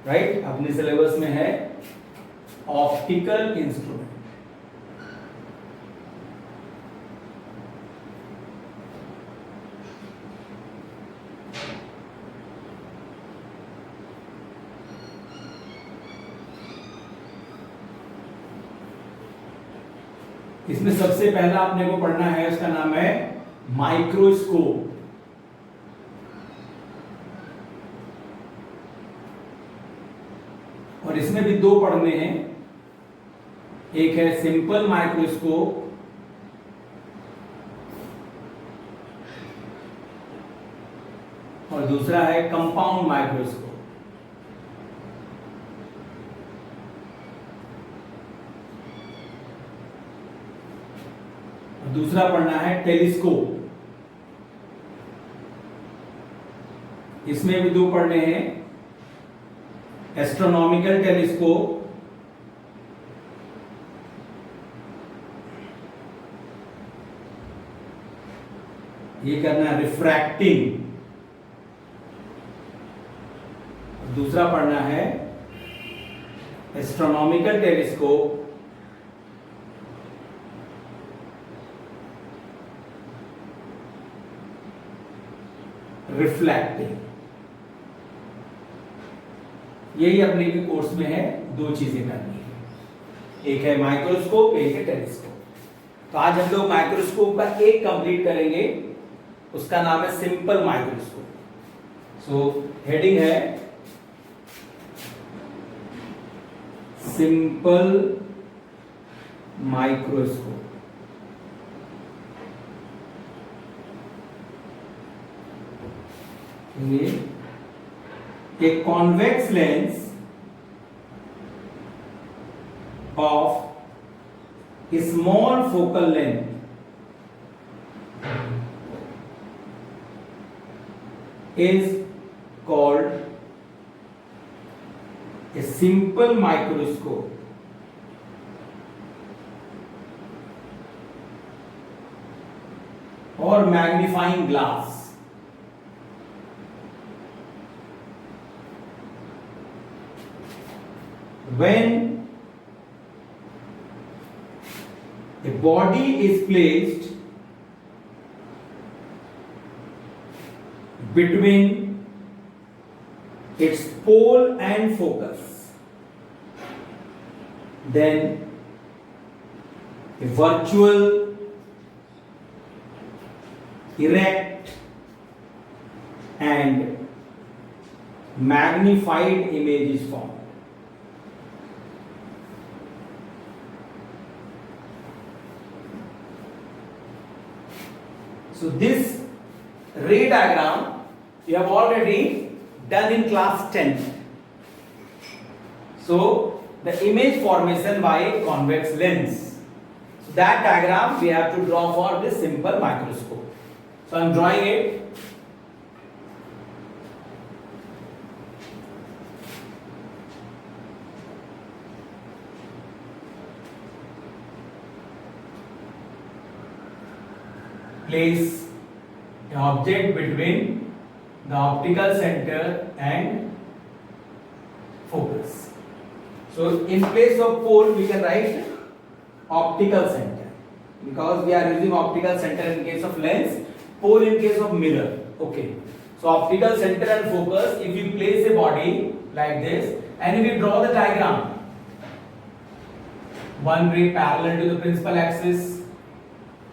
Right, अपने syllabus में है ऑप्टिकल इंस्ट्रूमेंट। इसमें सबसे पहला आपने को पढ़ना है, उसका नाम है माइक्रोस्कोप। और इसमें भी दो पढ़ने हैं, एक है सिंपल माइक्रोस्कोप और दूसरा है कंपाउंड माइक्रोस्कोप। दूसरा पढ़ना है टेलीस्कोप। इसमें भी दो पढ़ने हैं, एस्ट्रोनॉमिकल टेलीस्कोप ये करना है रिफ्रैक्टिंग, दूसरा पढ़ना है एस्ट्रोनॉमिकल टेलीस्कोप रिफ्लेक्टिंग। यही अपने के कोर्स में है, दो चीजें करनी है, एक है माइक्रोस्कोप, एक है टेलीस्कोप। तो आज हम लोग माइक्रोस्कोप का एक कंप्लीट करेंगे, उसका नाम है सिंपल माइक्रोस्कोप। सो हेडिंग है simple microscope. A convex lens of a small focal length is called a simple microscope or magnifying glass. When a body is placed between its pole and focus, then a virtual, erect and magnified image is formed. So this ray diagram you have already done in class 10th. So the image formation by convex lens. So that diagram we have to draw for this simple microscope. So I am drawing it. Place an object between the optical center and focus. So in place of pole we can write optical center, because we are using optical center in case of lens, pole in case of mirror. Okay, so optical center and focus, if you place a body like this and if you draw the diagram, one ray parallel to the principal axis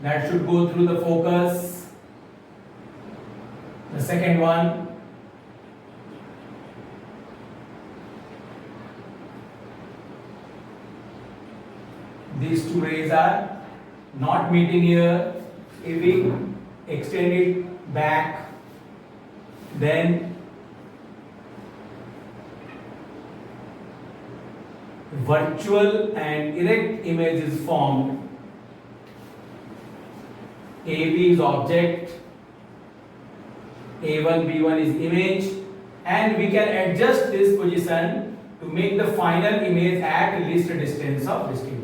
that should go through the focus, the second one these two rays are not meeting here. If we extend it back, then virtual and erect image is formed. AB is object, A1, B1 is image, and we can adjust this position to make the final image at least distance of distinct.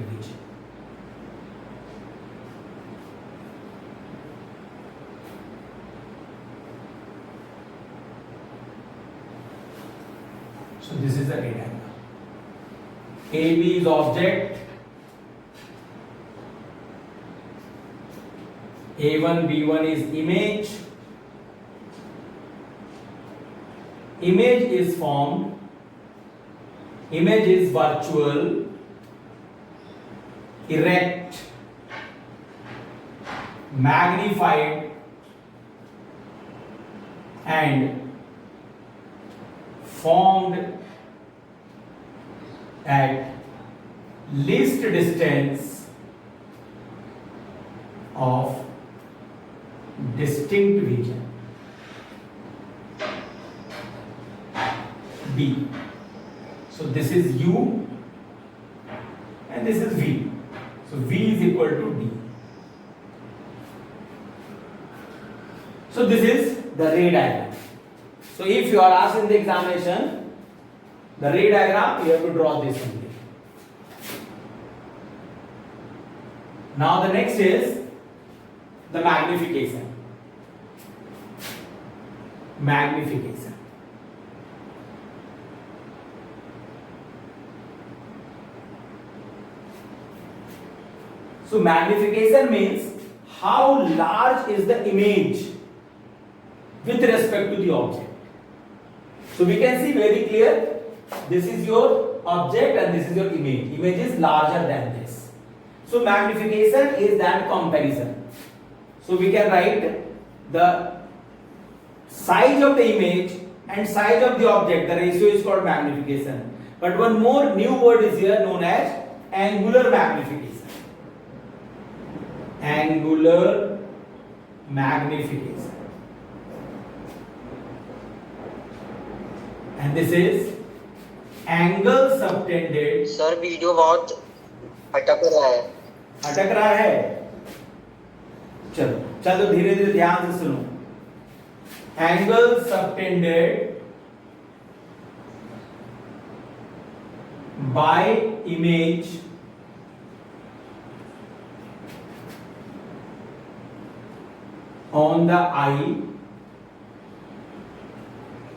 So this is the ray diagram. AB is object, A1, B1 is image. Image is formed. Image is virtual, erect, magnified, and formed at least distance of distinct region B. So this is U and this is V. So V is equal to D. So this is the ray diagram. So if you are asked in the examination the ray diagram, you have to draw this only. Now the next is the magnification. Magnification. So magnification means how large is the image with respect to the object. So we can see very clear, this is your object and this is your image. Image is larger than this. So magnification is that comparison. So we can write the size of the image and size of the object, the ratio is called magnification. But one more new word is here known as angular magnification. Angular magnification. And this is angle subtended. Sir video बहुत अटक रहा है. अटक रहा है. चलो चलो धीरे धीरे ध्यान से सुनो. Angle subtended by image on the eye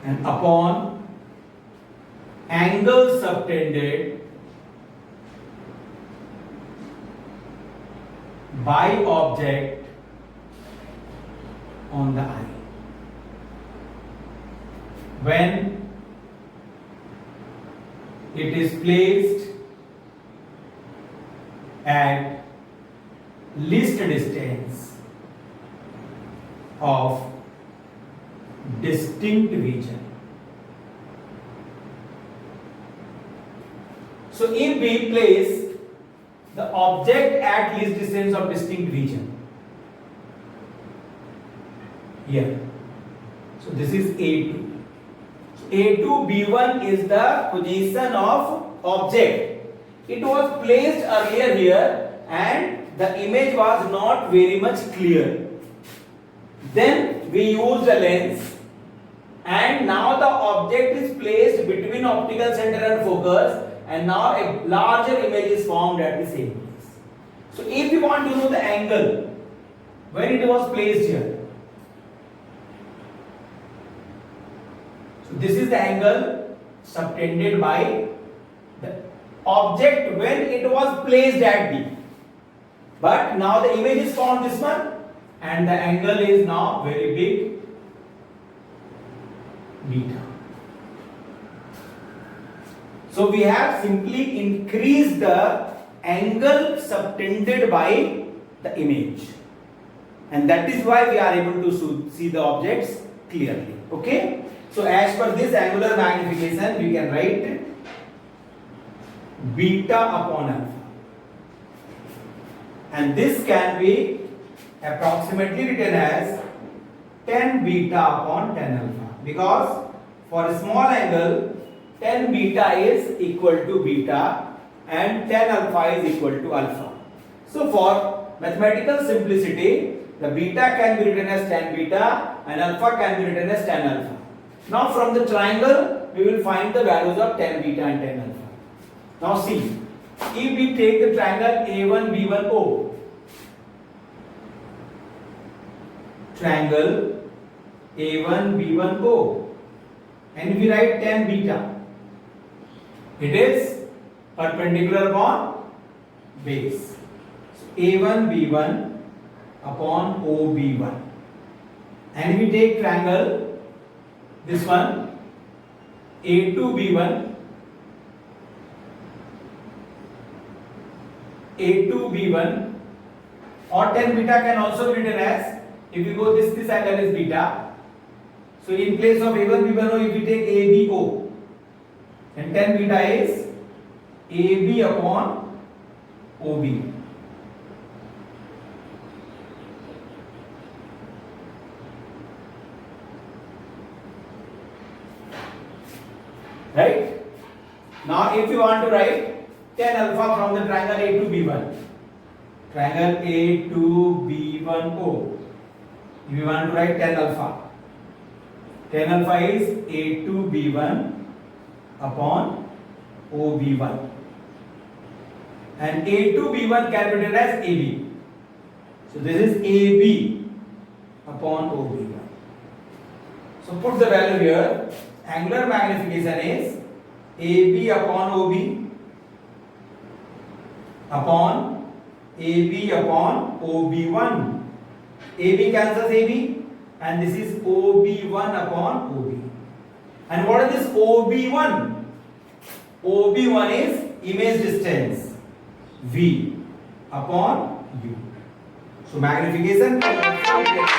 and upon angle subtended by object on the eye. When it is placed at least distance of distinct region. So if we place the object at least distance of distinct region here, so this is A2. So A2 B1 is the position of object. It was placed earlier here and the image was not very much clear. Then we used a lens and now the object is placed between optical center and focus and now a larger image is formed at the same place. So if you want to know the angle when it was placed here, so this is the angle subtended by the object when it was placed at B. But now the image is formed this one and the angle is now very big, beta. So we have simply increased the angle subtended by the image, and that is why we are able to see the objects clearly. Okay. So as per this angular magnification, we can write beta upon alpha, and this can be approximately written as 10 beta upon 10 alpha, because for a small angle 10 beta is equal to beta and 10 alpha is equal to alpha. So for mathematical simplicity, the beta can be written as 10 beta and alpha can be written as 10 alpha. Now from the triangle we will find the values of 10 beta and 10 alpha. Now see, if we take the triangle A1 B1 O, triangle A1 B1 O, and we write 10 beta, It is perpendicular upon base. So A1B1 upon OB1. And we take triangle, this one, A2B1, A2B1, or tan beta can also be written as, if you go this angle is beta. So in place of A1B1, if we take ABO, and tan beta is AB upon OB. Right? Now if you want to write tan alpha from the triangle A2B1, triangle A2B1O, if you want to write tan alpha is A2B1 upon OB1, and A2B1 can be written as AB. So this is AB upon OB1. So put the value here. Angular magnification is AB upon OB upon AB upon OB1. AB cancels AB, and this is OB1 upon OB. And what is this OB1? OB1 is image distance V upon U. So magnification can also be written as